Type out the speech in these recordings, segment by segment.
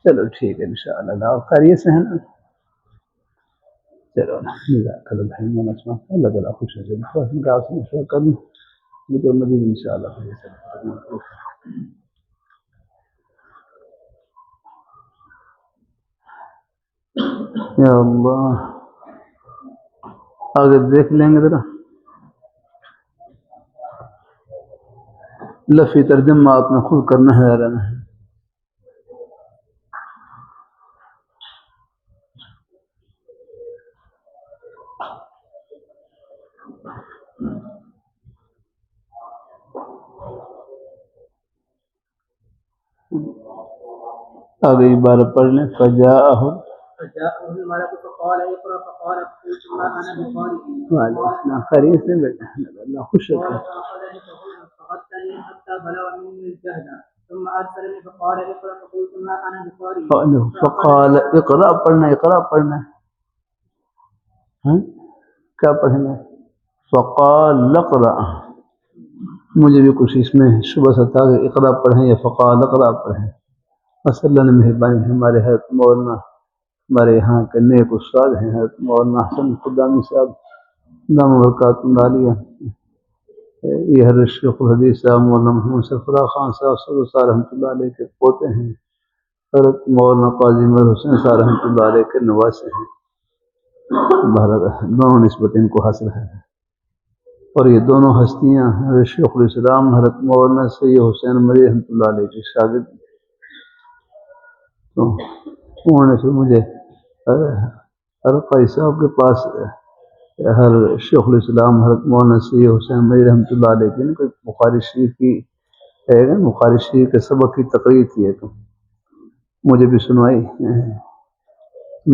چلو ٹھیک ہے انشاءاللہ. اللہ خیریت سے ہیں نا؟ چلو جزاک اللہ بھائی مولانا، اللہ تعالیٰ خوش رکھے. بس ان کا آپ سے مشورہ کر لوں لیکن مزید انشاءاللہ خیریت سے. یا اللہ آگے دیکھ لیں گے ذرا. لفظی ترجمہ آپ نے خود کرنا ہے یار. آگے عبارت پڑھ لیں. فجاءہ خیریت سے بیٹھے اللہ خوش رکھے. فقال اقرا پڑھنا، اقرا پڑھنا کیا پڑھیں گے؟ فقال اقرا. مجھے بھی کچھ اس میں شبہ سا تھا کہ اقرا پڑھیں یا فقال اقرا پڑھیں. بس اللہ نے مہربانی ہے. ہمارے حضرت مولانا ہمارے یہاں کے نیک استاد ہیں حضرت مولانا حسن خدامی صاحب دام برکاتہ عالیہ. یہ حضرت شیخ الحدیث صاحب مولانا محمد سرفراز خان صاحب صاحب رحمۃ اللہ علیہ کے پوتے ہیں. حضرت مولانا قاضی مظہر حسین صاحب رحمۃ اللہ علیہ کے نواسے ہیں. دونوں نسبت ان کو حاصل ہے. اور یہ دونوں ہستیاں حضرت شیخ الاسلام حضرت مولانا سید حسین مدنی رحمۃ اللہ علیہ کے شاگرد. تو انہوں نے پھر مجھے قاضی صاحب کے پاس ہر شیخ الاسلام حضرت مولانا سید حسین مدنی رحمۃ اللہ علیہ کی کوئی بخاری شریف کی بخاری شریف کے سبق کی تقریر تھی تو مجھے بھی سنوائی.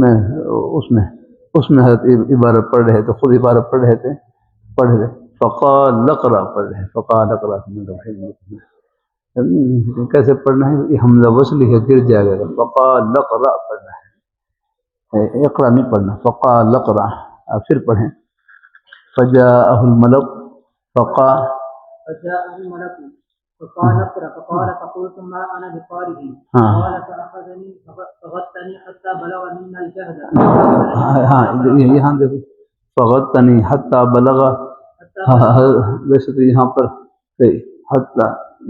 میں اس میں حضرت عبارت پڑھ رہے تھے، خود عبارت پڑھ رہے تھے، پڑھ رہے فقال اقرا پڑھ رہے. فقال اقرا کیسے پڑھنا ہے؟ یہ حمزہ وصل ہے، گر جائے گا. فقال اقرا پڑھنا ہے، اقرا نہیں پڑھنا. فقال اقرا. آپ پھر پڑھیں. فجاءه الملك فقال اقرا فقال فقلت ما انا بقارئ قال فاخذني فغتني حتى بلغ منا الجهد. ہاں یہاں دیکھو فغتني حتى بلغ. ویسے تو یہاں پر حتى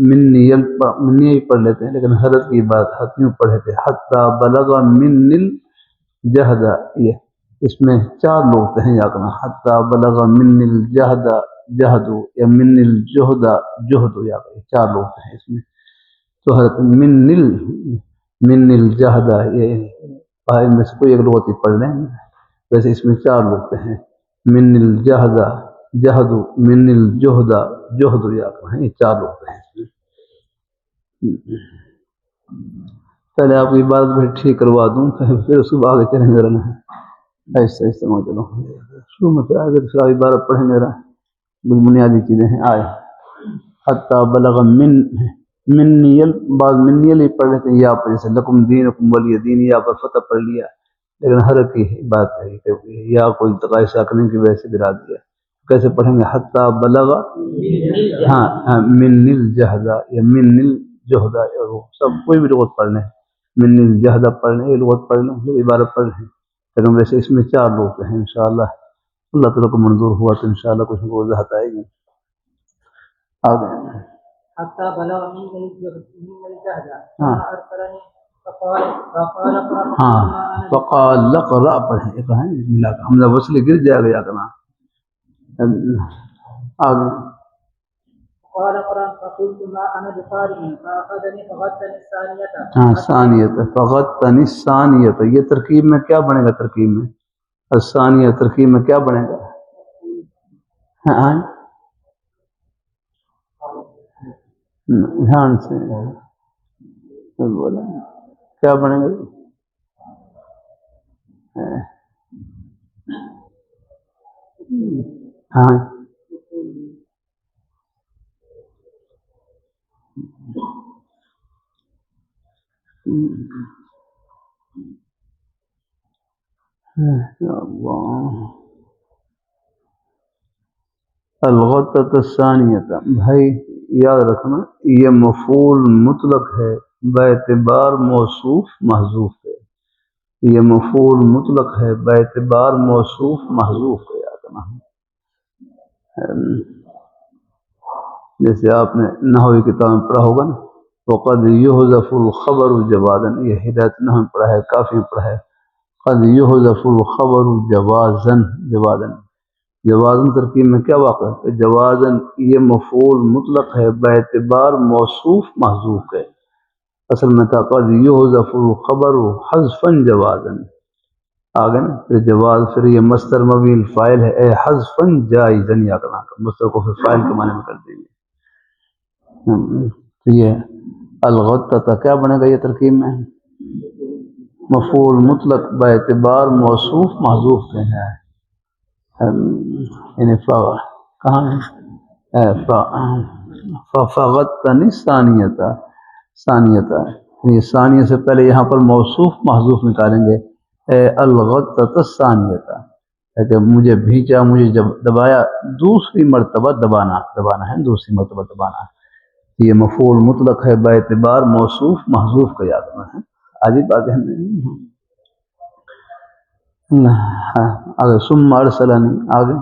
منی پڑھ لیتے ہیں لیکن حضرت کی بات ہتھیوں پڑھے تھے. حتى بلغ من الجهد. یہ اس میں چار لوگ ہیں یا کرنا. حتى بلغ من الجهد جہد یا من الجہد جہد یا چار لوگ ہیں اس میں. تو حضرت من الجہد یہ ان میں سے کوئی ایک لغت ہی پڑھ لیں. ویسے اس میں چار لوگ ہیں. من الجہد جہد من الجہد جہد یا یہ چار لوگ ہیں اس میں. پہلے آپ کی بات بھی ٹھیک کروا دوں پھر اس کو آگے چلیں گے. رہنا ہے ایسے ایسے چلو شروع میں آگے تو ساری عبارت پڑھیں گے. بنیادی چیزیں ہیں. آئے حتی بلغ منیل بعض منیل ہی پڑھ لیتے ہیں یا پر جیسے لکم دینکم ولی دین یا پر فتح پڑھ لیا لیکن ہر کی بات ہے کہ یا کوئی التقاء ساکنین کی وجہ سے گرا دیا. کیسے پڑھیں گے؟ حتی بلغ من الجہد یا من الجہد سب کوئی بھی لغت پڑھ لیں. من الجہد پڑھ لیں، یہ لغت پڑھ لیں، عبارت پڑھ لیں. لیکن ویسے اس میں چار لوگ ہیں انشاءاللہ. اللہ تعالیٰ کو منظور ہوا تو انشاءاللہ کچھ وضاحت آئے گی. آگے حتى بلغ من الجهد فقال اقرا پڑھیں. ملا کر حمزہ وصل گر جائے گا کرنا. آگے قال اقرا فقلت ما انا بقارئ فاخذني فغتني الثانيه. ثانیہ فغتني الثانیہ. یہ ترکیب میں کیا بنے گا؟ ترکیب میں الثانیہ ترکیب میں کیا بنے گا؟ دھیان سے بولا کیا بنے گا؟ ہاں الغتۃ الثانیہ. بھائی یاد رکھنا یہ مفعول مطلق ہے باعتبار موصوف محذوف ہے، یہ مفعول مطلق ہے باعتبار موصوف محذوف ہے، یاد رکھنا۔ جیسے آپ نے نحو کی کتاب میں پڑھا ہوگا نا، وقد یحذف الخبر جوازا، یہ ہدایت نحو میں پڑھا ہے، کافی میں پڑھا ہے، قد یحذف الخبر جوازا، جوازن ترکیب میں کیا واقع ہے؟ جوازن یہ مفعول مطلق ہے باعتبار موصوف محذوف ہے، اصل میں تھا قد یحذف الخبر حذفا جوازا، آگے نا پھر جواز، پھر یہ مصدر مبنی الفاعل ہے، اے حذفا جائزا، یاد رکھنا مصدر کو پھر فاعل کے معنی میں کر دیں گے۔ تو یہ الغتہ کیا بنے گا یہ ترکیب میں؟ مفعول مطلق باعتبار موصوف محذوف کے ہیں، یعنی کہاں ہے؟ فغتنی ثانیتا، یہ ثانیہ سے پہلے یہاں پر موصوف محذوف نکالیں گے، اے الغتۃ ثانیتا، کہ مجھے بھیجا، مجھے جب دبایا، دوسری مرتبہ دبانا ہے، دوسری مرتبہ دبانا، یہ مفعول مطلق ہے باعتبار موصوف محذوف کا، یاد رکھنا ہے۔ عجیب بات ہے آگے، ثم ارسلنی، آگے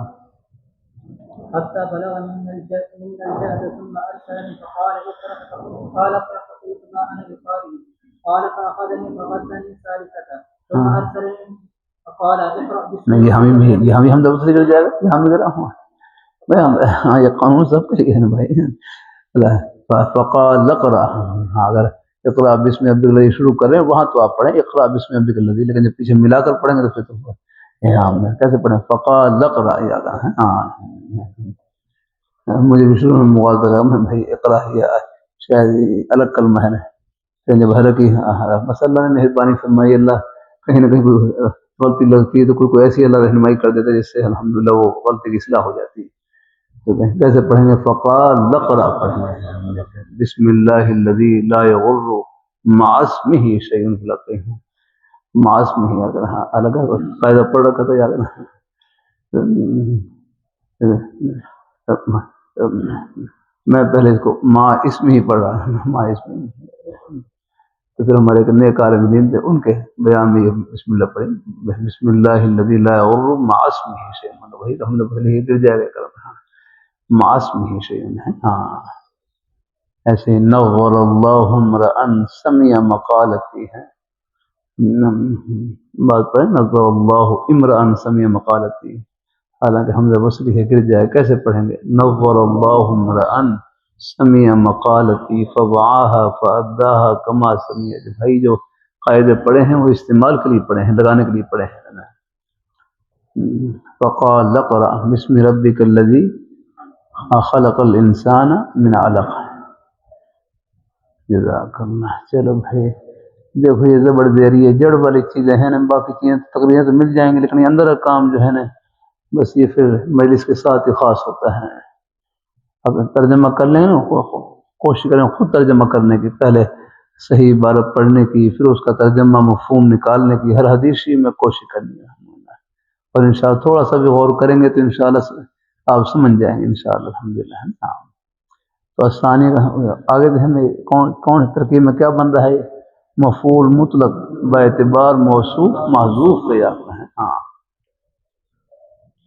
حتى بلغ من الجهد ثم ارسلني فقال اقرا، قال اقرا فقلت ما انا بقارئ، قال فاخذني فغدني ثالثه ثم ارسلني فقال اقرا بسم نہیں، یہ ہم دوبارہ ذکر جائے گا، یہاں بھی کرا ہوں میں، ہاں یہ قانون سب کے لیے ہے نا بھائی۔ فقال اقرا، ہاں اگر اقرا بسم ربک الذی شروع کر رہے ہیں وہاں تو آپ پڑھیں اقرا بسم ربک الذی، لیکن جب پیچھے ملا کر پڑھیں گے تو پھر تو یہاں میں کیسے پڑھیں؟ فقال اقرا، یاد ہے ہاں، مجھے بھی شروع میں مغالطہ لگا میں بھائی اقرا یہ شاید الگ کلمہ ہے نا، جب حالانکہ بس اللہ نے مہربانی فرمائی، اللہ کہیں نہ کہیں غلطی لگتی ہے تو کوئی ایسی اللہ رہنمائی کر دیتا ہے جس سے الحمدللہ وہ غلطی کی اصلاح ہو جاتی ہے۔ تو کیسے پڑھیں گے؟ فقال اقرا پڑھیں گے، بسم اللہ الذی لا یغر مع اسمہ شیء فی الارض، مع اسمہ، اگر ہاں الگ قاعدہ پڑھ رکھا تھا یاد نا، میں پہلے اس کو مع اسم ہی پڑھ رہا ہوں، مع اسم، تو پھر ہمارے ایک نیک عالم دین تھے، ان کے بیان میں یہ بسم اللہ پڑھیں، بسم اللہ الذی لا یغر مع اسمہ شیء، مطلب وہی تو ہم نے پہلے یہ گر جائے گا مع اسمہ شیء ہے، ہاں ایسے نور اللہ امرأ سمع مقالتی ہے، بات پڑھیں نظر اللہ امرأ سمع مقالتی، حالانکہ حمزہ وصلی ہے گر جائے، کیسے پڑھیں گے؟ نور اللہ امرأ سمع مقالتی فوعاها فاداها کما سمع، بھائی جو قاعدے پڑھے ہیں وہ استعمال کے لیے پڑھے ہیں، لگانے کے لیے پڑھے ہیں۔ فقال اقرأ بسم ربک الذی خلق الانسان من علق، جزاک اللہ۔ چلو بھائی دیکھو یہ زبر زیری ہے، جڑ والی چیزیں ہیں نا، باقی چیزیں تقریباً تو مل جائیں گی، لیکن اندر کا کام جو ہے نا بس یہ پھر مجلس کے ساتھ ہی خاص ہوتا ہے۔ اب ترجمہ کر لیں نا، کوشش کریں خود ترجمہ کرنے کی، پہلے صحیح عبارت پڑھنے کی، پھر اس کا ترجمہ مفہوم نکالنے کی، ہر حدیث میں کوشش کرنی ہے، اور انشاءاللہ تھوڑا سا بھی غور کریں گے تو انشاءاللہ آپ سمجھ جائیں گے انشاءاللہ الحمدللہ۔ تو ثانی آگے ہمیں کون ترکیب میں کیا بن رہا ہے؟ مفعول مطلق باعتبار موصوف محذوف کا یاد ہے، ہاں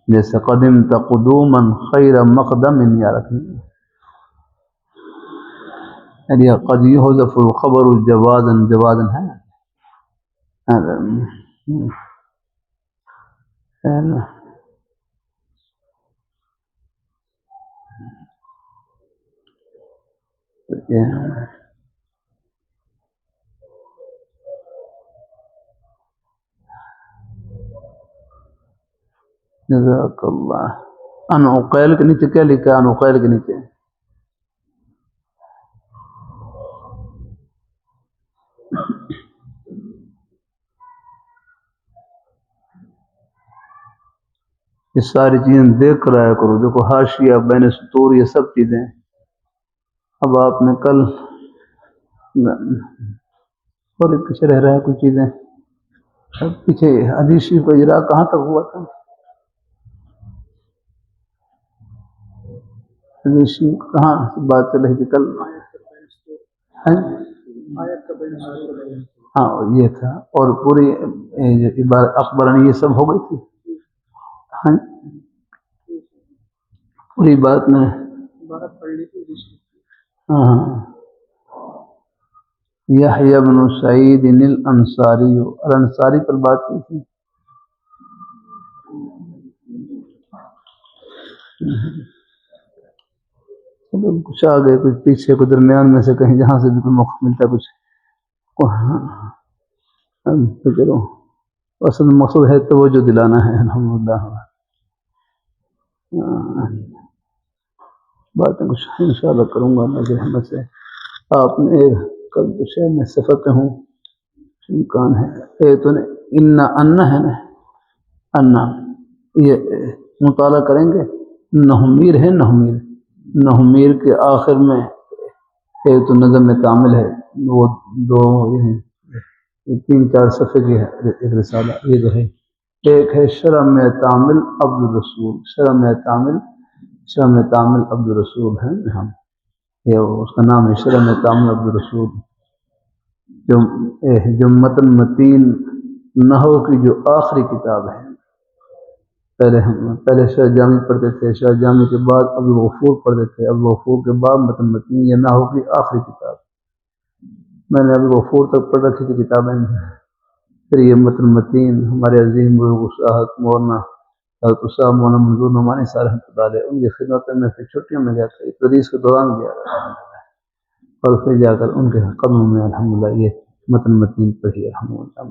جیسے قدمت قدوما خیر مقدم، یا رکھیں یعنی قد یحذف الخبر جوازا، جوازا ہے جزاک اللہ۔ ان عقیل کے نیچے کیا لکھا ہے؟ ان عقیل کے نیچے یہ ساری چیزیں دیکھ کر آیا کرو، دیکھو حاشیہ بین سطور یہ سب چیزیں، اب آپ نے کل تھوڑے پیچھے رہ رہا ہے کچھ چیزیں، پیچھے حدیث شریف کا اجرا کہاں تک ہوا تھا؟ حدیث شریف کہاں بات چل رہی تھی کل؟ ہاں یہ تھا، اور پوری عبارت اخبرانی یہ سب ہو گئی تھی. ہاں پوری بات میں ہاں یحییٰ بن سعید الانصاری الانصاری پر بات کی تھی. کچھ آگے کچھ پیچھے کچھ درمیان میں سے کہیں جہاں سے بھی کوئی موقع ملتا کچھ چلو اصل مقصد ہے توجہ دلانا ہے. الحمدللہ باتیں کچھ انشاءاللہ کروں گا اللہ کی رحمت سے. آپ نے کل تو شہر میں سفر پہ ہوں، امکان ہے تو ان ہے نا انا یہ مطالعہ کریں گے. نحمیر ہے نحمیر کے آخر میں ایک تو نظم کامل ہے، وہ دو یہ ہیں، 3-4 صفحے کی ہے ایک رسالہ. یہ جو ہے ایک ہے شرح میں تعامل عبد الرسول، شرح میں تعامل عبد الرسول ہے. ہم یہ اس کا نام ہے شرح میں تعامل عبد الرسول، جو متن متین نحو کی جو آخری کتاب ہے. پہلے شاہ جامی پڑھتے تھے، شاہ جامی کے بعد عبدالغفور پڑھتے تھے، عبدالغفور کے بعد متن متین. یہ نحو کی آخری کتاب، میں نے عبدالغفور تک پڑھ رکھی تھی کتابیں. پھر یہ متن متین ہمارے عظیم صاحب مولانا مولانا منظور نعمانی صاحب رحمۃ اللہ علیہ، ان کی خدمت میں پھر چھٹیوں میں گیا تھا، تدریس کے دوران گیا اور پھر جا کر ان کے قدموں میں الحمدللہ یہ متن متین پڑھی الحمدللہ.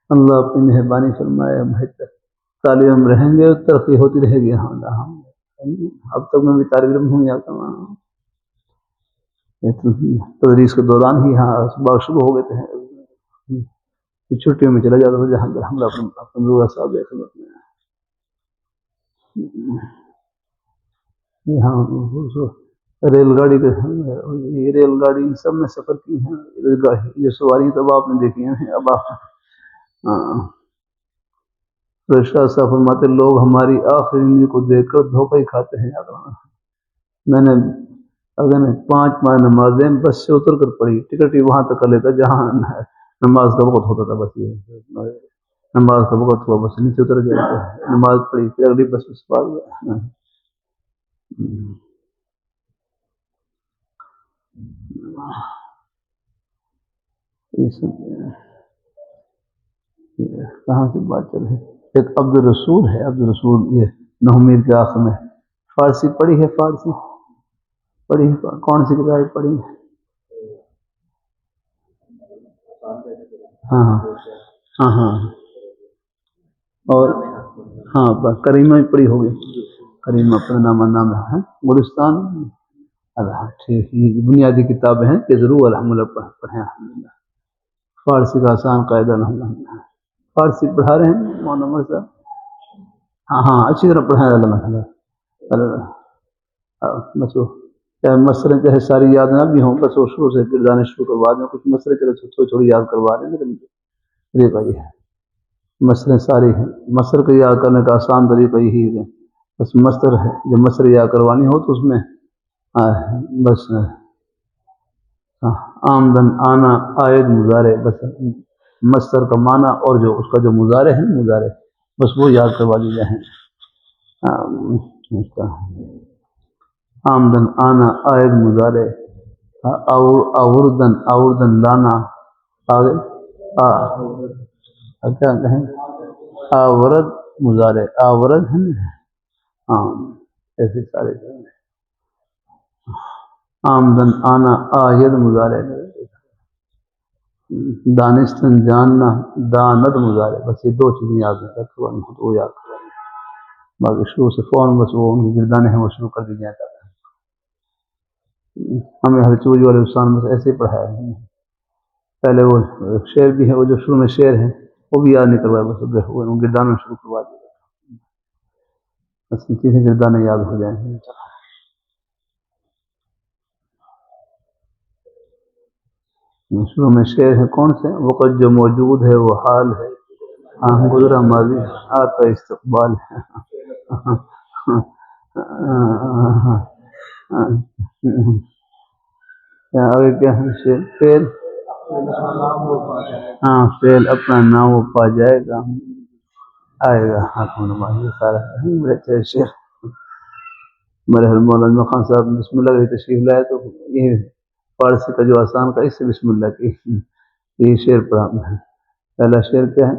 اللہ اپنی مہربانی فرمائے، طالب علم رہیں گے ترقی ہوتی رہے گی. اب تک میں بھی طالب علم ہوں، یا تدریس کے دوران ہی ہاں اسباق شروع ہو گئے تھے، چھٹیوں میں چلا جاتا تھا جہاں پر ہم اپنے صاحب خدمت میں. ہاں ریل گاڑی کے یہ ریل گاڑی سب میں سفر کی ہیں، یہ سواری تب آپ نے دیکھی ہیں. اب آپ رشتہ صاحب فرماتے لوگ ہماری آخری زندگی کو دیکھ کر دھوکہ ہی کھاتے ہیں. میں نے اگر 5 نمازیں بس سے اتر کر پڑھی، ٹکٹ ہی وہاں تک کر لیتا جہاں نماز کا وقت ہوتا تھا. بس یہ نماز کا وقت ہوا بس نیچے اتر گیا، نماز پڑھی، پھر اگلی بس اس پار گیا. کہاں سے بات چل رہی ہے؟ ایک عبد الرسول ہے، عبد الرسول یہ نحمیر کے آخر میں. فارسی پڑھی ہے؟ فارسی پڑھی ہے؟ کون سی کتاب پڑھی؟ ہاں ہاں ہاں اور ہاں کریمہ بھی پڑھی ہوگی. کریمہ اپنا نام ہے گلستان. اللہ ٹھیک، یہ بنیادی کتابیں ہیں کہ ضرور الحمدللہ پڑھیں. الحمدللہ فارسی کا آسان قاعدہ الحمدللہ فارسی پڑھا رہے ہیں مولانا صاحب. ہاں اچھی طرح پڑھائیں. اللہ بس چاہے مسئلے چاہے ساری یاد نہ بھی ہوں، بس وہ شروع سے گردانے شروع کروا دیں. کچھ مسئلے چلے تھوڑی یاد کروا دیں، لیکن طریقہ یہ ہے مسئلے ساری ہیں. مصر کو یاد کرنے کا آسان طریقہ یہی ہے، بس مصر ہے جو مصر یاد کروانی ہو تو اس میں بس آمدن آنا آئد مضارع، بس مصر کا معنی اور جو اس کا جو مضارع ہے مضارع بس وہ یاد کروا دی جائیں. آمدن آنا آئد مضارع، آوردن لانا، آگے کیا کہیں آورد مضارع، آورد ہے نا. ایسے سارے آمدن آنا آید مضارع، دانستن جاننا داند مضارع. بس یہ 2 چیزیں یاد رکھوانی ہو تو وہ یاد کروا دیں، باقی شروع سے فوراً بس وہ ان کی گردانے ہیں وہ شروع کر دی جائیں. ہمیں ہر چوج والے استاد بس ایسے ہی پڑھایا ہے. پہلے وہ شعر بھی ہے، وہ جو شروع میں شعر ہیں وہ بھی یاد نہیں کروایا، بس گردانوں شروع کروا دیا بس چیزیں گردانے یاد ہو جائیں. شروع میں شعر ہے کون سے؟ وقت جو موجود ہے وہ حال ہے، گزرا ماضی آتا استقبال ہے. آگے کیا ہے شعر؟ فعل ہاں فعل اپنا نام وہ پا جائے گا، آئے گا حاکم نماز یہ سارا بڑے اچھے شعر. میرے حضرت مولانا خان صاحب بسم اللہ کی تشریف لائے تو یہ فارسی کا جو آسان کا اس سے بسم اللہ کی یہ شعر پڑھا ہے. پہلا شعر کیا ہے؟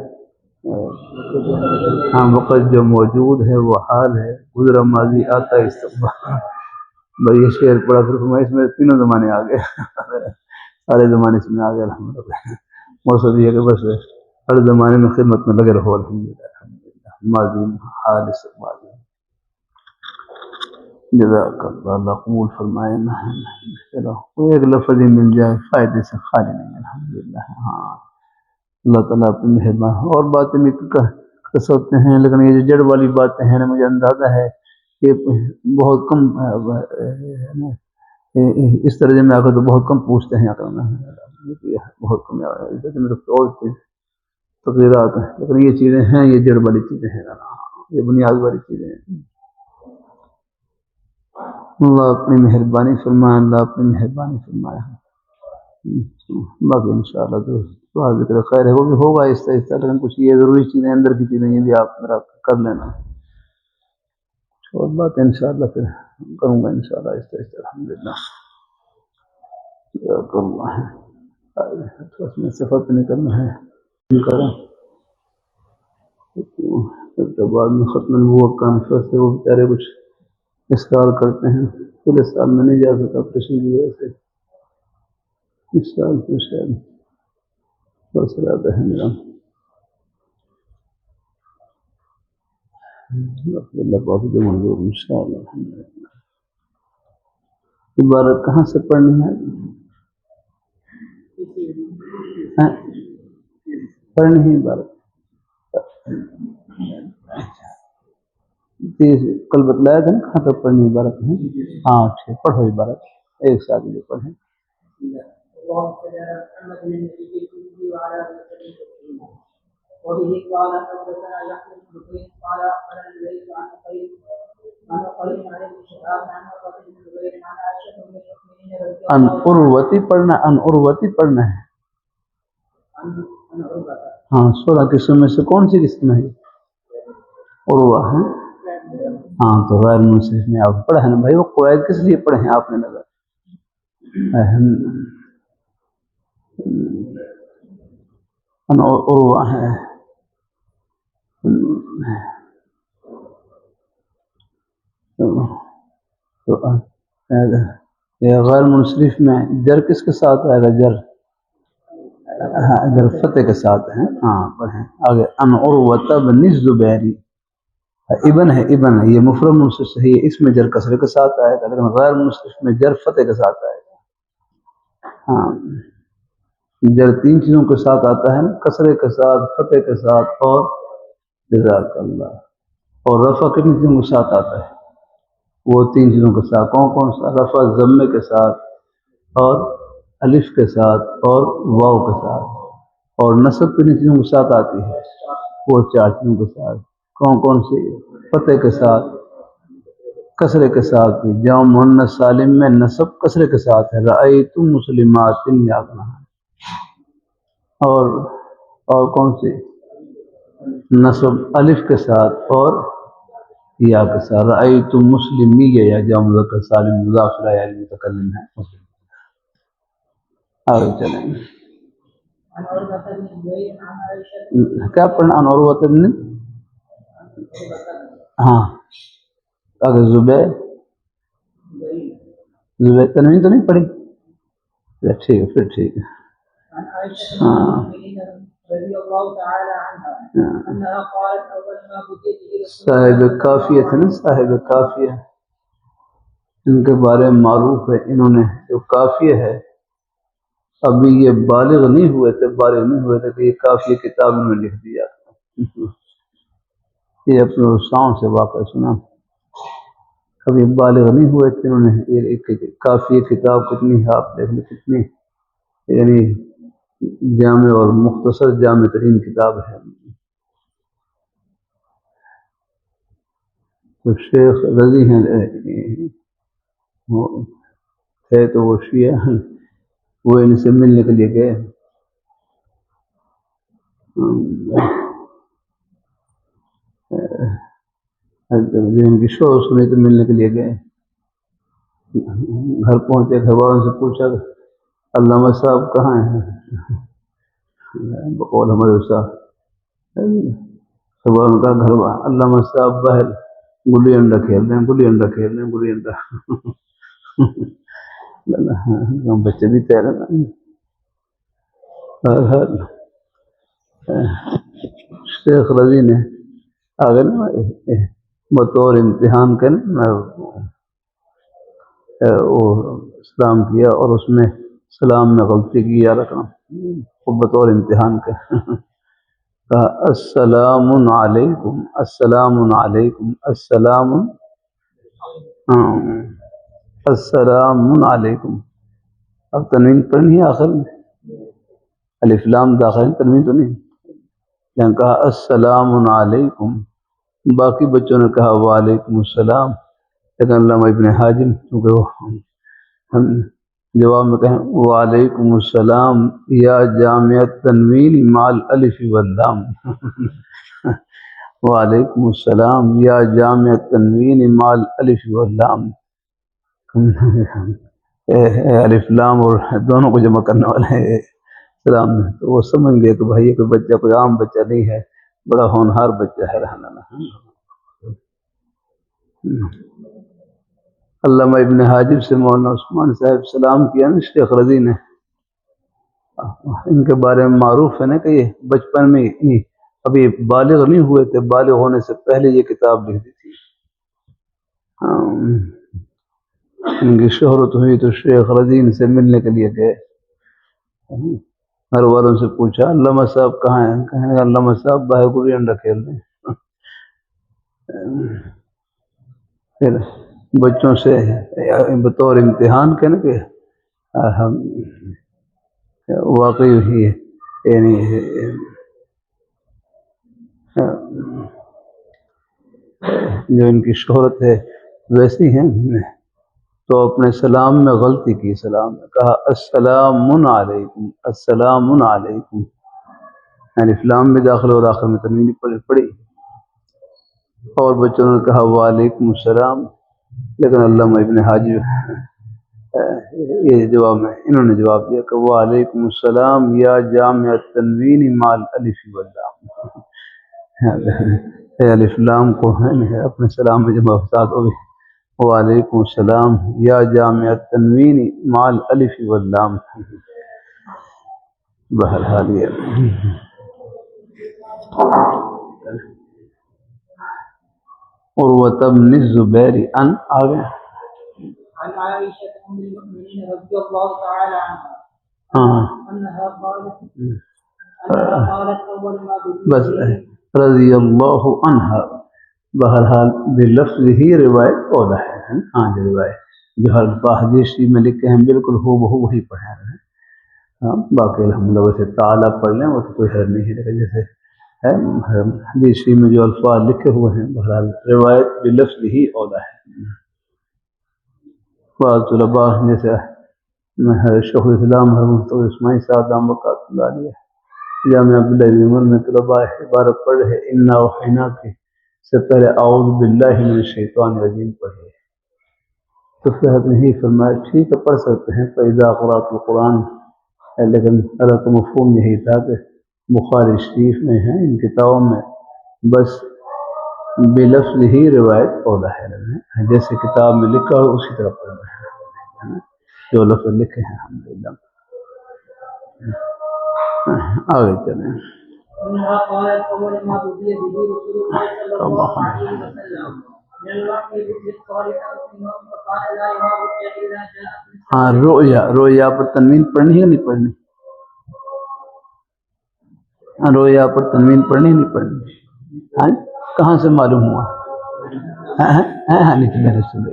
ہاں وقت جو موجود ہے وہ حال ہے، گزرا ماضی آتا ہے استقبال. بھائی یہ شعر پڑھا پھر فرمایا اس میں تینوں زمانے آ گئے سارے زمانے اس میں آ گئے الحمدللہ. مقصد یہ ہے کہ بس ہر زمانے میں خدمت میں لگے رہو الحمدللہ الحمدللہ، ماضی حال استقبال. جزاک اللہ، اللہ قبول فرمائے. چلو کوئی ایک لفظ ہی مل جائے فائدے سے خالی نہیں الحمدللہ. ہاں اللہ تعالیٰ اپنی مہربان. اور باتیں بھی کر سکتے ہیں لیکن یہ جو جڑ والی باتیں ہیں نا مجھے اندازہ ہے کہ بہت کم اس طرح میں آ کر تو بہت کم پوچھتے ہیں بہت کم تقریرات ہیں، لیکن یہ چیزیں ہیں، یہ جڑ والی چیزیں ہیں، یہ بنیاد والی چیزیں ہیں. اللہ اپنی مہربانی فرمائے، اللہ اپنی مہربانی فرمائے. باقی انشاءاللہ تو ذکر خیر ہے وہ بھی ہوگا آہستہ آہستہ، لیکن کچھ یہ ضروری چیزیں اندر کی چیزیں یہ بھی آپ میرا کر لینا. اور بات انشاءاللہ پھر کروں گا انشاءاللہ آہستہ آہستہ الحمدللہ. کرنا ہے اس میں سفر پہ نکلنا ہے کریں پھر بعد میں ختم النبوت کانفرنس سے وہ بیچارے کچھ اسکار کرتے ہیں. پہلے سال میں نہیں جا سکا آپریشن کی وجہ سے، اس سال تو شاید بس ارادہ ہے میرا. اللہ پاک جو منظور انشاءاللہ الحمدللہ. عبارت کہاں سے پڑھنی ہے؟ پڑھنی ہے عبارت کل بتلایا تھا نا کہاں تک پڑھنی عبارت ہے. ہاں ٹھیک، پڑھو عبارت ایک ساتھ مجھے پڑھیں. وبه قال حدثنا يحيى بن بكير قال اخبرنا الليث عن قيس عن قيس عن ابن شهاب عن عروة بن الزبير عن عائشة ام المؤمنين رضي الله ان عروتی پڑھنا، ان عروتی پڑھنا ہے. ہاں 16 قسم میں سے کون سی قسم ہے؟ عروہ. ہاں تو غیر منصرف میں آپ پڑھا ہے نا بھائی. وہ قواعد کس لیے پڑھے ہیں آپ نے نظر عروہ ہے. تو غیر منصرف میں جر کس کے ساتھ آئے گا؟ جر جر فتح کے ساتھ ہے. ہاں پڑھیں آگے. ان عروۃ بن الزبیر، ابن ہے، ابن ہے، یہ مفرد منصرف صحیح ہے، اس میں جر کسرے کے ساتھ آئے گا، لیکن غیر منصرف میں جر فتح کے ساتھ آئے گا. ہاں جر 3 چیزوں کے ساتھ آتا ہے نا، کسرے کے ساتھ، فتح کے ساتھ اور جزاک اللہ. اور رفع کتنی چیزوں کے ساتھ آتا ہے؟ وہ 3 چیزوں کے ساتھ. کون کون سا؟ رفع ضمے کے ساتھ اور الف کے ساتھ اور واو کے ساتھ. اور نصب کتنی چیزوں کے ساتھ آتی ہے؟ وہ 4 چیزوں کے ساتھ. کون کون سی؟ فتح کے ساتھ، کسرے کے ساتھ. جمع مؤنث سالم میں نصب کسرے کے ساتھ ہے، رأیت مسلمات یابنا. اور کون سی؟ نصب الف کے ساتھ اور یا کے ساتھ. رأیت مسلمی یا جمع مذکر سالم مضاف الیہ المتکلم ہے. آگے چلیں. کیا پڑھنا؟ ان عروۃ بن، ہاں اگر زبیر تنوین تو نہیں پڑھی؟ ٹھیک ہے پھر ٹھیک ہے. ہاں صاحب کافیہ تھے نا، صاحب کافیہ، ان کے بارے میں معروف ہے. انہوں نے جو کافیہ ہے، ابھی یہ بالغ نہیں ہوئے تھے کہ یہ کافیہ کتاب انہوں نے لکھ دیا. یہ اپنے استاذ سے واقعہ سنا. کبھی بالغ نہیں ہوئے تھے انہوں نے ایک کافی کتاب کتنی ہے آپ دیکھ لیں، کتنی یعنی جامع اور مختصر جامع ترین کتاب ہے. تو شیخ رضی ہیں تھے تو وہ شیعہ وہ ان سے ملنے کے لیے گئے. ان کی شور سنی تو ملنے کے لیے گئے. گھر پہنچے، گھر والوں سے پوچھا علامہ صاحب کہاں ہیں؟ بقول ہمارے استاد کا گھر، علامہ صاحب باہر گلی انڈا کھیل رہے ہیں، گلی انڈا کھیل رہے ہیں، گلی انڈا. بچے بھی تیرے نا. شیخ رضی نے آگے نا بطور امتحان کے نا وہ سلام کیا، اور اس میں سلام میں غلطی کی یا رکھنا بطور امتحان کے. کہا السلام علیکم، السلام علیکم، السلام السلام علیکم. اب تنوین پڑھنی ہے آخر میں، الف لام داخل تنوین تو نہیں. یہاں کہا السلام علیکم، باقی بچوں نے کہا وعلیکم السلام، لیکن علامہ ابن حاجم کیونکہ وہ ہم جواب میں کہیں وعلیکم السلام یا جامع التنوین مع الالف واللام. وعلیکم السلام یا جامع التنوین مع الالف واللام. الف لام اور دونوں کو جمع کرنے والے ہیں سلام میں. تو وہ سمجھ گئے کہ بھائی کوئی بچہ کوئی عام بچہ نہیں ہے، بڑا ہونہار بچہ ہے. رحمہ اللہ. علامہ ابن حاجب سے مولانا عثمان صاحب سلام کیا نا شیخ رضی نے. ان کے بارے میں معروف ہے نا کہ یہ بچپن میں ابھی بالغ نہیں ہوئے تھے، بالغ ہونے سے پہلے یہ کتاب لکھ دی تھی. ان کی شہرت ہوئی تو شیخ رضی ان سے ملنے کے لیے گئے. گھر والوں سے پوچھا علامہ صاحب کہاں ہیں؟ کہیں علامہ صاحب باہر گلی انڈا کھیل رہے ہیں. پھر بچوں سے بطور امتحان کے نا کہ ہم واقعی ہی یعنی جو ان کی شہرت ہے ویسی ہیں، تو اپنے سلام میں غلطی کی. سلام میں کہا السلام علیکم، السلام علیکم، یعنی اسلام میں داخل اور آخر میں تنوین پڑی. اور بچوں نے کہا وعلیکم السلام، لیکن علامہ ابن حاجب یہ جواب میں انہوں نے جواب دیا کہ وعلیکم السلام یا جامع التنوین مع الالف واللام. الف لام کو اپنے سلام میں جمع ساتھ ہو گئی. وعلیکم السلام یا جامع التنوین مع الالف واللام. بہرحال یہ عروة بن الزبیر ان آگے عن عائشة أم المؤمنين رضي الله تعالى عنها أنها قالت أول ما بس رضی اللہ عنہ. بہرحال بلفظ ہی روایت اولا ہے. ہاں جو روایت جو حدیث میں لکھے ہیں بالکل ہو بہو وہی پڑھا رہے ہیں. باقی الحمدللہ ویسے تعالیٰ پڑھ لیں وہ تو کوئی حرج نہیں ہے، جیسے حدیث میں جو الفاظ لکھے ہوئے ہیں بہرحال روایت بلفظ ہی اولا ہے. بعض طلباء جیسے شیخ الاسلام اسماعیل صاحب دام وقت اللہ علیہ جامعہ عبداللہ بن عمر میں طلباء عبارت پڑھ رہے انا اوحینا کے سے پہلے اعوذ باللہ من الشیطان الرجیم پڑھے. تو صحت نے ہی فرمایا ٹھیک ہے پڑھ سکتے ہیں فاذا قرأت القرآن، لیکن حضرت مفہوم یہی تھا کہ بخاری شریف میں ہیں ان کتابوں میں بس بلفظ ہی روایت اولا ہے، جیسے کتاب میں لکھا ہو اسی طرح پڑھنا ہے جو لفظ لکھے ہیں. الحمدللہ آگے چلیں. أنها قالت أول ما بدي به رسول الله صلى الله عليه وسلم من الوحي بالصالح فقال لا يرى رؤيا إلا جاءت. ہاں رویا پر تنوین پڑھنی ہے نہیں پڑھنی؟ رویا پر تنوین پڑھنی نہیں پڑھنی؟ کہاں سے معلوم ہوا؟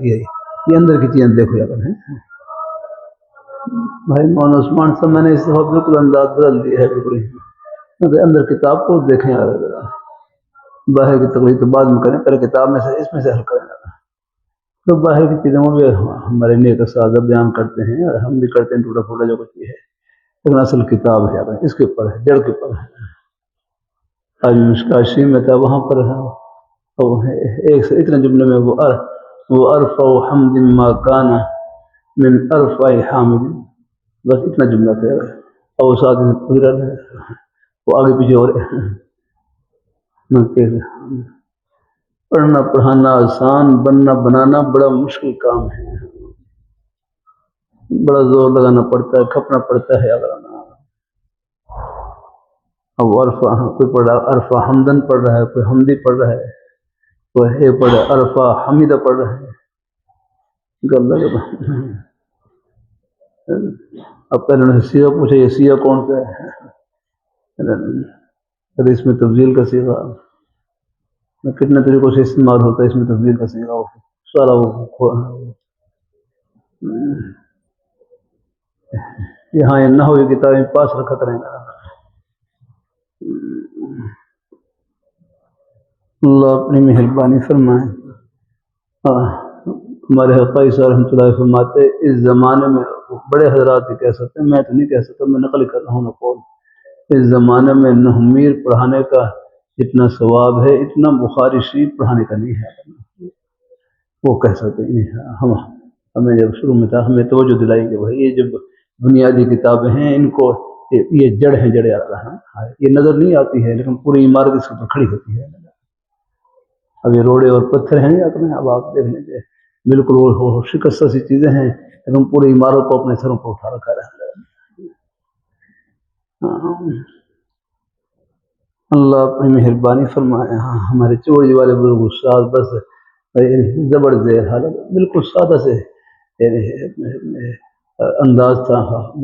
یہ اندر کی چیزیں دیکھو یا کر بھائی مولانا عثمان صاحب میں نے اس دفعہ بالکل انداز بدل دیا ہے. بالکل اندر کتاب کو دیکھیں باہر کی تقریر تو بعد میں کریں، پہلے کتاب میں سے اس میں سے حل کریں. تو باہر کی چیزوں میں بھی ہمارے نیک اساتذہ بیان کرتے ہیں اور ہم بھی کرتے ہیں ٹوٹا پھوٹا جو کچھ بھی ہے، لیکن اصل کتاب ہے اس کے اوپر ہے، جڑ کے اوپر ہے۔ آج مشکاشی میں تھا وہاں پر ایک سے اتنے جملے میں وہ ارفع حمد ما کان من ارفع حامد، بس اتنا جملہ تھا، اور ساتھ وہ آگے پیچھے اور پڑھنا پڑھانا آسان، بننا بنانا بڑا مشکل کام ہے، بڑا زور لگانا پڑتا ہے، کھپنا پڑتا ہے اگر اب عرفہ کوئی پڑھ رہا ہے عرفہ حمدن پڑھ رہا ہے، کوئی حمدی پڑھ رہا ہے، کوئی ہے پڑھ رہا ہے عرفہ حمیدہ پڑھ رہا ہے۔ اب پہلے نے سیغہ پوچھا، یہ سیغہ کون سا ہے؟ اس میں تبدیل کا سیغہ کتنے طریقوں سے استعمال ہوتا ہے، اس میں تبدیل کا سیغہ سارا یہاں یہ نحو کی کتابیں پاس رکھا کریں گا۔ اللہ اپنی مہربانی فرمائے۔ ہمارے حقائی صاحب رحمۃ اللہ فرماتے اس زمانے میں بڑے حضرات ہی کہہ سکتے ہیں، میں تو نہیں کہہ سکتا، میں نقل کر رہا ہوں نقول، اس زمانے میں نحمیر پڑھانے کا اتنا ثواب ہے اتنا بخاری شریف پڑھانے کا نہیں ہے، وہ کہہ سکتے ہیں۔ ہمیں جب شروع میں تھا ہمیں توجہ دلائی کہ بھائی یہ جب بنیادی کتابیں ہیں ان کو یہ جڑ ہے، جڑ یہ نظر نہیں آتی ہے لیکن پوری عمارت اس کے اوپر کھڑی ہوتی ہے۔ اب یہ روڑے اور پتھر ہیں اب آپ دیکھ لیجیے، بالکل وہ شکستہ سی چیزیں ہیں لیکن پوری عمارت کو اپنے سروں پر اٹھا رکھا ہے۔ اللہ اپنی مہربانی فرمائے۔ ہاں ہمارے چوڑی والے بزرگ استاد بس زبر زیر حالت بالکل سادہ سے انداز تھا،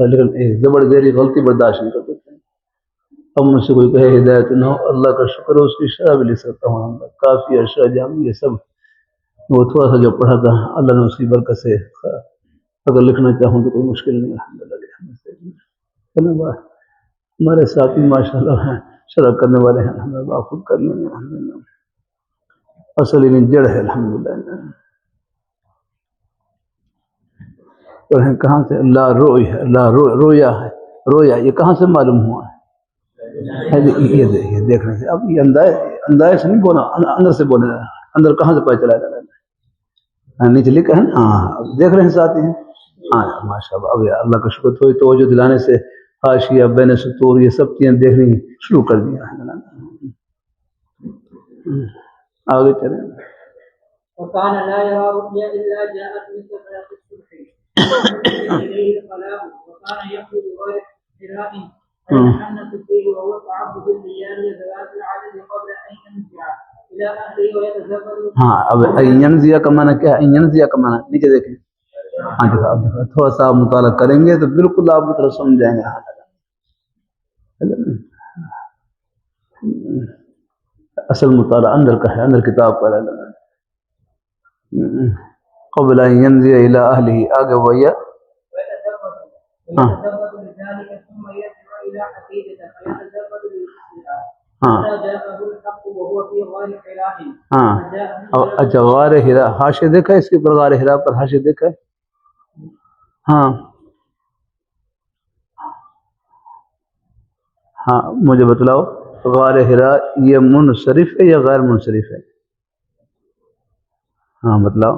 لیکن ایک زبر زیری غلطی برداشت نہیں کرتے تھے۔ اب مجھ سے کوئی کہے ہدایت نہ ہو، اللہ کا شکر ہے اس کی شرح بھی لکھ سکتا ہوں، کافی اشرح جامع یہ سب وہ تھوڑا سا جو پڑھا تھا اللہ نے اس کی برکت سے اگر لکھنا چاہوں تو کوئی مشکل نہیں۔ الحمدللہ ہمارے ساتھی ماشاء اللہ ہیں شرح کرنے والے ہیں، ہمیں خود کرنے میں الحمدللہ اصل انہیں جڑ ہے الحمدللہ۔ کہاں سے لا رویا، لا رویا ہے، رویا یہ کہاں سے معلوم ہوا ہے؟ یہ دیکھنے سے اب یہ انداز سے نہیں بولا، اندر سے بولے، اندر کہاں سے پتہ چلا جائے؟ نیچے لکھا ہے نا، ہاں دیکھ رہے ہیں ساتھی ہیں، ہاں ماشاء اللہ۔ اب اللہ کا شکر تھوڑی توجہ دلانے سے حاشیہ بین سطور یہ سب چیزیں دیکھنی شروع کر دیا۔ آگے چلیں۔ وكان لا يرى رؤيا الا جاءت مثل فلق الصبح اليه الكلام، وكان يخرج غير حراء فيتحنث فيه وهو تعبد الليالي ذوات العدد قبل ان ينزع الى اهله ويتزبد۔ ہاں اب ينزع کا معنی کیا ہے؟ ينزع کا معنی نیچے دیکھیں، ہاں تھوڑا سا مطالعہ کریں گے تو بالکل آپ مطلب سمجھ جائیں گے۔ اصل مطالعہ اندر کا ہے، اندر کتاب کا ہے۔ قبل ان ينزع الى اهله آگے ویا ويتزبد لذلك ثم يرجع الى حقيقته فيتزبد للمسلمين حتى جاءه الحق وهو في غار حراء۔ اچھا غار حراء حاشیہ دیکھا ہے اس کے پر؟ غار حراء پر حاشیہ دیکھا ہے؟ ہاں ہاں مجھے بتلاؤ غار حراء یہ منصرف ہے یا غیر منصرف ہے؟ ہاں بتلاؤ،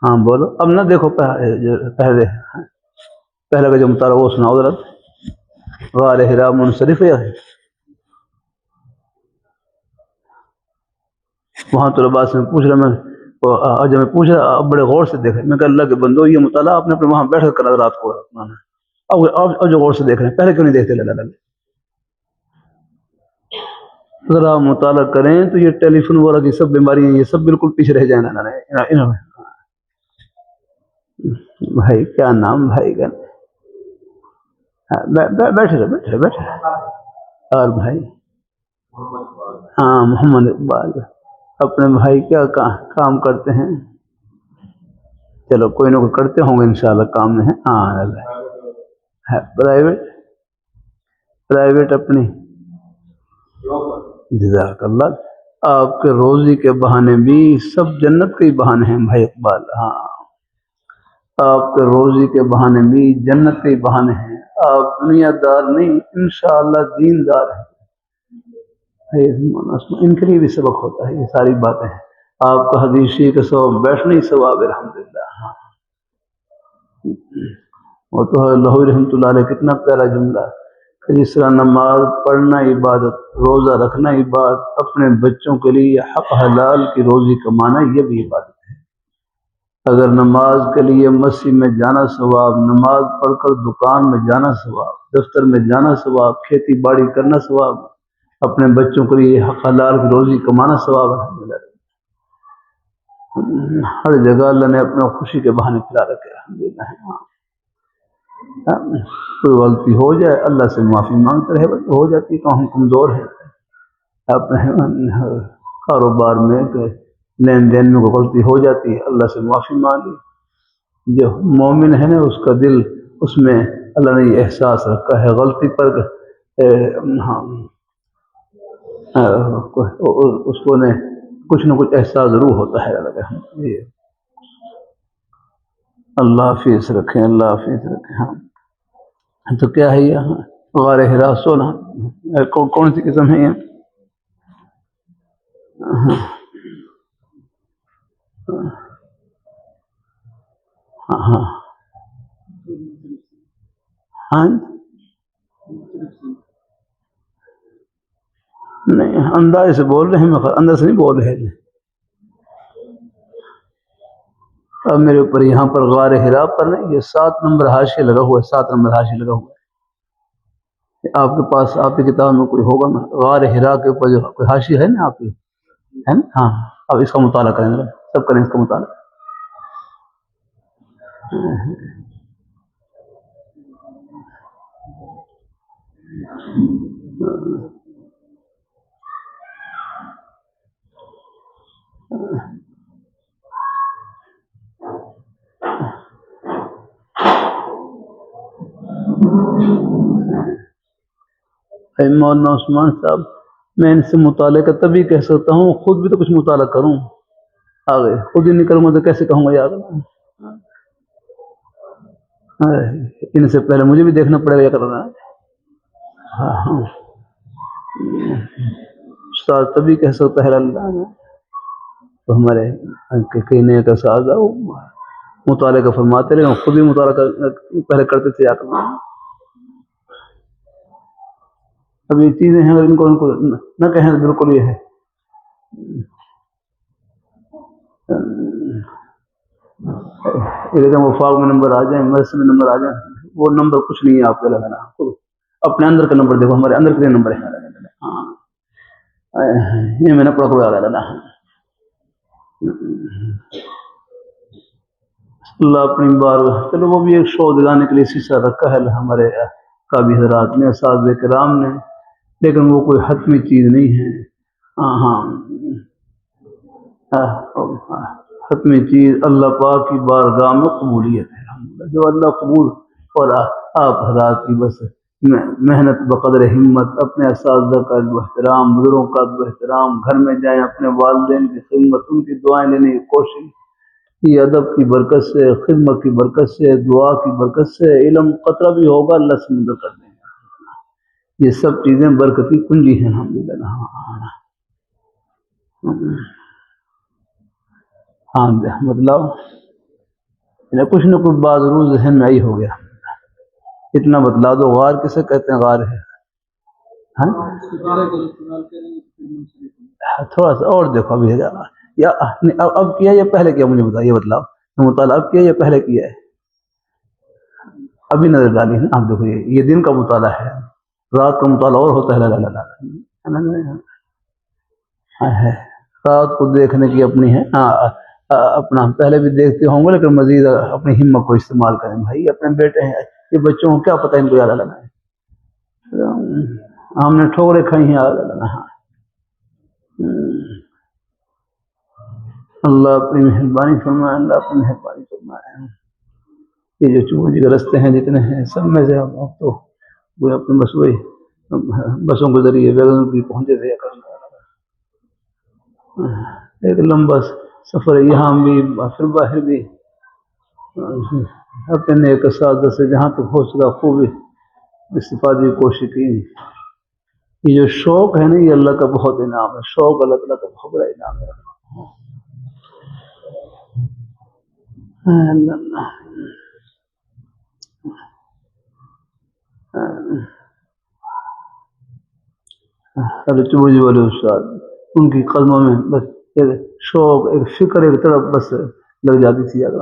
ہاں بولو۔ اب نہ دیکھو پہلے کا جو مطالعہ وہ سناؤ ذرا۔ غار حراء منصرف ہے؟ وہاں طلباء سے میں پوچھ رہا، میں جب میں پوچھ رہا اب بڑے غور سے دیکھ رہے، میں کہ اللہ کے بندو یہ مطالعہ آپ نے اپنے وہاں بیٹھ کر رات کو اب جو غور سے دیکھ رہے ہیں، پہلے کیوں نہیں دیکھتے؟ اللہ ذرا مطالعہ کریں تو یہ ٹیلی فون وغیرہ کی سب بیماریاں یہ سب بالکل پیچھے رہ جائیں۔ بھائی کیا نام بھائی کا؟ بیٹھے اور بھائی ہاں محمد اقبال اپنے بھائی کیا کام کرتے ہیں؟ چلو کوئی نہ کوئی کرتے ہوں گے انشاءاللہ کام میں ہے۔ ہاں پرائیویٹ اپنی جزاک اللہ آپ کے روزی کے بہانے بھی سب جنت کے ہی بہانے ہیں بھائی اقبال. ہاں آپ کے روزی کے بہانے بھی جنت کے ہی بہانے ہیں. آپ دنیا دار نہیں انشاءاللہ دین دار ہیں. ان کے لیے بھی سبق ہوتا ہے یہ ساری باتیں. آپ کا حدیثی کا ثواب بیٹھنے ہی ثواب ہے الحمدللہ. ہاں وہ تو ہے لاہوری رحمۃ اللہ علیہ کتنا پیارا جملہ کہ جس طرح نماز پڑھنا عبادت، روزہ رکھنا عبادت، اپنے بچوں کے لیے حق حلال کی روزی کمانا یہ بھی عبادت ہے. اگر نماز کے لیے مسجد میں جانا ثواب، نماز پڑھ کر دکان میں جانا ثواب، دفتر میں جانا ثواب، کھیتی باڑی کرنا ثواب، اپنے بچوں کے لیے حق حلال کی روزی کمانا ثواب الحمدللہ. ہر جگہ اللہ نے اپنے خوشی کے بہانے کھلا رکھے الحمدللہ. کوئی غلطی ہو جائے اللہ سے معافی مانگتے رہے، ہو جاتی کہ ہم کمزور ہیں. اپنے کاروبار میں لین دین میں کوئی غلطی ہو جاتی ہے اللہ سے معافی مانگی. جو مومن ہے نا اس کا دل اس میں اللہ نے یہ احساس رکھا ہے غلطی پر اس کو نے کچھ نہ کچھ احساس ضرور ہوتا ہے. اللہ حافظ رکھیں، اللہ حافظ رکھیں. ہاں تو کیا ہے یہ غار حرا 16 کون سی قسم ہے یہ؟ ہاں ہاں ہاں نہیں انداز سے بول رہے ہیں، اندر سے نہیں بول رہے ہیں. اب میرے اوپر یہاں پر غار حرا پر نہیں یہ 7 نمبر حاشیہ لگا ہوا ہے، 7 نمبر حاشیہ لگا ہوا ہے. آپ کے پاس آپ کی کتاب میں کوئی ہوگا نا غار حرا کے اوپر جو کوئی حاشیہ ہے نا آپ کی ہے نا. ہاں اب اس کا مطالعہ کریں گے، سب کریں اس کا مطالعہ. مولانا عثمان صاحب میں ان سے مطالعے کا تبھی کہہ سکتا ہوں خود بھی تو کچھ مطالعہ کروں، آگے خود ہی نہیں کروں گا تو کیسے کہوں گا یار. ان سے پہلے مجھے بھی دیکھنا پڑے گا کیا کرنا ہے. ہاں استاد تبھی کہہ سکتا ہے اللہ نے تو ہمارے کہنے کا ساز مطالعے کا فرماتے رہے خود بھی مطالعہ پہلے کرتے تھے یا کرنا. اب یہ چیزیں ہیں اگر ان کو نہ کہیں تو بالکل یہ ہے. وفاق میں نمبر آ جائیں، مدرسے میں نمبر آ جائیں، وہ نمبر کچھ نہیں ہے آپ کو لگانا. اپنے اندر کا نمبر دیکھو، ہمارے اندر کے نمبر ہے. ہاں یہ میں نے پڑھ پڑا لگانا. اللہ اپنی بار چلو وہ بھی ایک شو دلانے کے لیے سیسا رکھا ہے ہمارے قابل حضرات نے اساتذہ کرام نے، لیکن وہ کوئی حتمی چیز نہیں ہے. ہاں حتمی چیز اللہ پاک کی بارگاہ میں قبولیت ہے. جو اللہ قبول اور آپ حضرات کی بس محنت بقدر ہمت، اپنے اساتذہ کا احترام، بزرگوں کا احترام، گھر میں جائیں اپنے والدین کی خدمت، ان کی دعائیں لینے کی کوشش، یہ ادب کی برکت سے، خدمت کی برکت سے، دعا کی برکت سے علم قطرہ بھی ہوگا اللہ سے مدد کر دیں گے. یہ سب چیزیں برکت کی کنجی ہیں الحمدللہ. ہاں مطلب کچھ نہ کچھ بات ضرور ذہن میں آئی ہو گیا. اتنا بتلا دو غار کسے کہتے ہیں؟ غار ہے تھوڑا سا اور دیکھو ابھی یا اب کیا یا پہلے کیا؟ مجھے بتائیے، بتلاؤ مطالعہ اب کیا یا پہلے کیا ہے؟ ابھی نظر ڈالی ہے. آپ دیکھو یہ دن کا مطالعہ ہے، رات کا مطالعہ اور ہوتا ہے. رات کو دیکھنے کی اپنی ہے اپنا پہلے بھی دیکھتے ہوں گے لیکن مزید اپنی ہمت کو استعمال کریں. بھائی اپنے بیٹے ہیں، یہ بچوں کو کیا پتہ ان کو یاد رکھنا ہے. ہم نے ٹھوکریں کھائی ہیں یاد رکھنا. اللہ اپنی مہربانی فرمائے، اللہ اپنی مہربانی فرمائے. یہ جو چوہے کے رستے ہیں جتنے ہیں سب میں سے اب تو وہ اپنے بسوں کے ذریعے بیگم کی پہنچے تھے. ایک لمبا سفر ہے، یہاں بھی پھر باہر بھی، اپنے ایک اساتذہ سے جہاں تک ہو سکا خوب استفادے کی کوشش کی۔ یہ جو شوق ہے نا، یہ اللہ کا بہت انعام ہے، شوق اللہ تعالیٰ کا بہت بڑا انعام ہے۔ حضرت چوبوجی والے استاد، ان کی قدموں میں بس ایک شوق، ایک فکر، ایک طرف بس لگ جاتی تھی اگر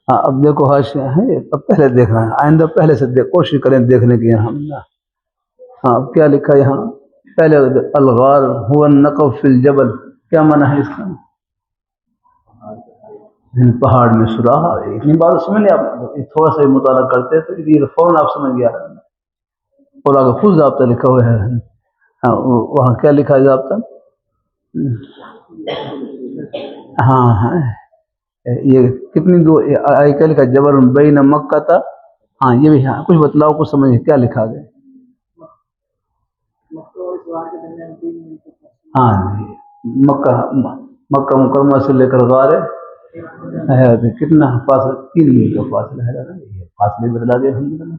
ہاں اب دیکھو حاشیہ ہے، اب پہلے دیکھنا ہے، آئندہ پہلے سے کوشش کریں دیکھنے کی۔ ہم ہاں کیا لکھا ہے یہاں پہلے، الغار هو النقب فی الجبل، کیا معنی ہے اس کا؟ پہاڑ میں سوراخ۔ اتنی بات سمجھ لیں آپ، تھوڑا سا مطالعہ کرتے تو یہ فوراً آپ سمجھ گیا۔ اور آگے خود ضابطہ لکھا ہوا ہے، ہاں وہاں کیا لکھا ہے ضابطہ؟ ہاں ہاں یہ کتنی دور کیا لکھا؟ جبل بین مکہ تھا، ہاں یہ بھی، ہاں کچھ بتلاؤ، کچھ سمجھے کیا لکھا گیا؟ ہاں جی، مکہ مکرمہ سے لے کر غار حیات کتنا فاصلہ؟ 3 میل کا فاصلہ ہے، یہ فاصلے بدلا دیا الحمدللہ۔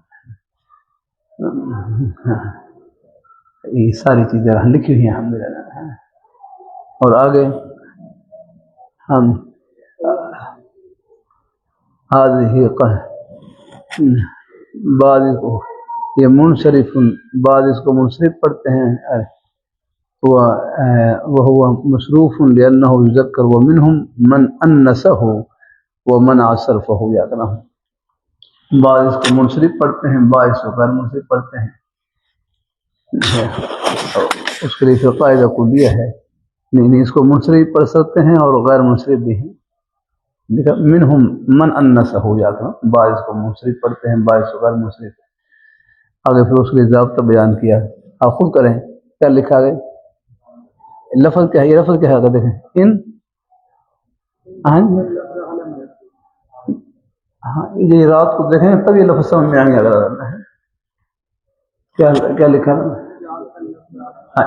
یہ ساری چیزیں لکھی ہوئی ہیں الحمدللہ۔ اور آگے ہم بعض کو یہ منصرف، بعض اس کو منصرف پڑھتے ہیں، وهو مصروف لأنه يذكر ومنهم من أنسه ومن عصرفه، یاد رہا۔ بعض اس کو منصرف پڑھتے ہیں، بعض اس کو غیر منصرف پڑھتے ہیں۔ اس کے لیے قاعدہ کلیہ ہے، نہیں اس کو منصرف پڑھ سکتے ہیں اور غیر منصرف بھی ہیں۔ منہم من انسہ، یاد رہا، بعض اس کو منصرف پڑھتے ہیں، بعض اس کو غیر منصرف۔ آگے پھر اس کے لیے ضابطہ بیان کیا، آپ خود کریں کیا لکھا گیا۔ لفظ کیا ہے؟ یہ لفظ کیا ہے؟ دیکھیں ان، ہاں یہ رات کو دیکھیں تب یہ لفظ سمجھ میں آئیں گے۔ اگر کیا لکھا ہے؟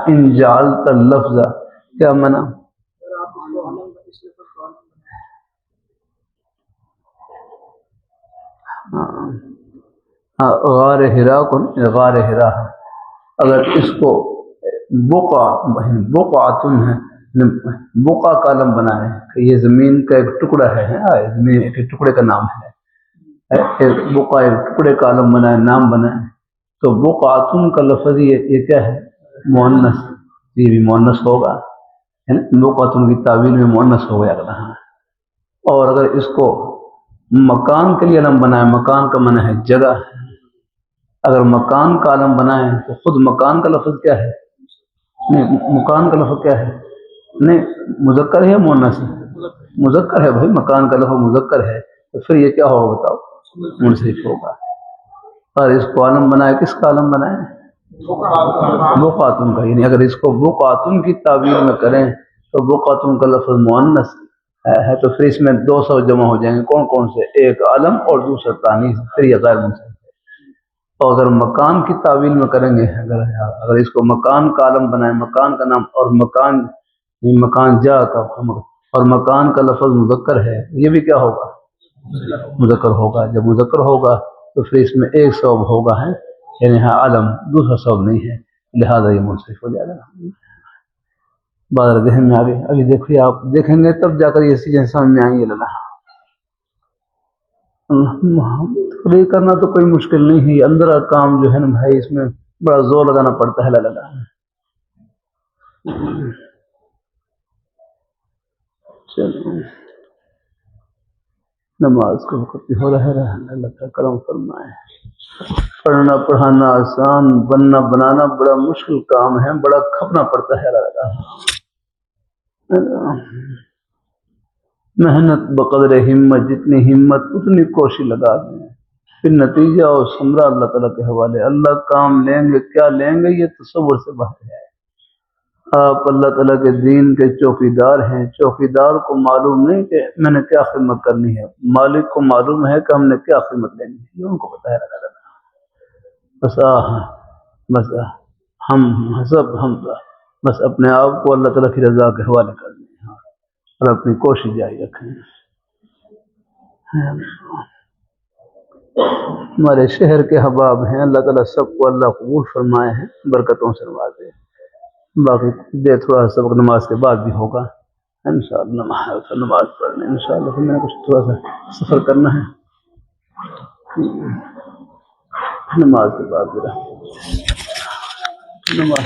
ان جعلت اللفظ، کیا منع؟ غار ہرا کو، غار ہرا ہے، اگر اس کو بقعتن ہے، بقع کالم بنائے کہ یہ زمین کا ایک ٹکڑا ہے، زمین ایک ٹکڑے کا نام ہے، بقع ایک ٹکڑے کالم بنائے، نام بنائے، تو بقعتن کا لفظ یہ کیا ہے؟ مؤنث، یہ بھی مؤنث ہوگا، بقعتن کی تعویل میں مؤنث ہو گیا۔ اور اگر اس کو مکان کے لیے علم بنائے، مکان کا معنی ہے جگہ، اگر مکان کا علم بنائے تو خود مکان کا لفظ کیا ہے؟ نہیں، مکان کا لفظ کیا ہے؟ نہیں مذکر ہے یا مؤنث ہے؟ مذکر ہے بھائی، مکان کا لفظ مذکر ہے، تو پھر یہ کیا ہوگا بتاؤ؟ منصرف ہوگا۔ اور اس کو عالم بنائے، کس کا عالم بنائے؟ بقعتن کا، یعنی اگر اس کو بقعتن کی تعبیر میں کریں تو بقعتن کا لفظ مؤنث ہے، تو پھر اس میں 200 جمع ہو جائیں گے، کون کون سے؟ ایک علم اور دوسرا تانیث، پھر یہ غیر منصرف ہے۔ تو اگر مکان کی تعویل میں کریں گے، اگر اس کو مکان کا عالم بنائیں، مکان کا نام، اور مکان جا کا، اور مکان کا لفظ مذکر ہے، یہ بھی کیا ہوگا؟ مذکر ہوگا۔ جب مذکر ہوگا تو پھر اس میں ایک سبب ہوگا ہے، یعنی ہاں علم، دوسرا سبب نہیں ہے، لہذا یہ منصرف ہو جائے گا۔ بات ذہن میں آگے، ابھی دیکھیے، آپ دیکھیں گے تب جا کر یہ چیزیں سمجھ میں آئیں گی۔ تقریر کرنا تو کوئی مشکل نہیں ہے، اندر کا کام جو ہے نا بھائی، اس میں بڑا زور لگانا پڑتا ہے۔ چلو نماز کا وقت ہو رہا ہے، اللہ کا کرم فرمائے۔ پڑھنا پڑھانا آسان، بننا بنانا بڑا مشکل کام ہے، بڑا کھپنا پڑتا ہے۔ محنت بقدر ہمت، جتنی ہمت اتنی کوشش لگا دیں، پھر نتیجہ اور ثمرہ اللہ تعالیٰ کے حوالے۔ اللہ کام لیں گے، کیا لیں گے، یہ تصور سے باہر ہے۔ آپ اللہ تعالیٰ کے دین کے چوکیدار ہیں، چوکیدار کو معلوم نہیں کہ میں نے کیا خدمت کرنی ہے، مالک کو معلوم ہے کہ ہم نے کیا خدمت لینی ہے، یہ ان کو بتایا رہا۔ بس ہم سب ہم بس اپنے آپ کو اللہ تعالیٰ کی رضا کے حوالے کر دیں اور اپنی کوشش جاری رکھیں. ہمارے شہر کے احباب ہیں، اللہ تعالیٰ سب کو اللہ قبول فرمائے ہیں، برکتوں سے نوازے. باقی دیر تھوڑا سا سبق نماز کے بعد بھی ہوگا انشاءاللہ. نماز پڑھ لیں انشاءاللہ. پھر میں نے کچھ تھوڑا سا سفر کرنا ہے، نماز کے بعد ذرا نماز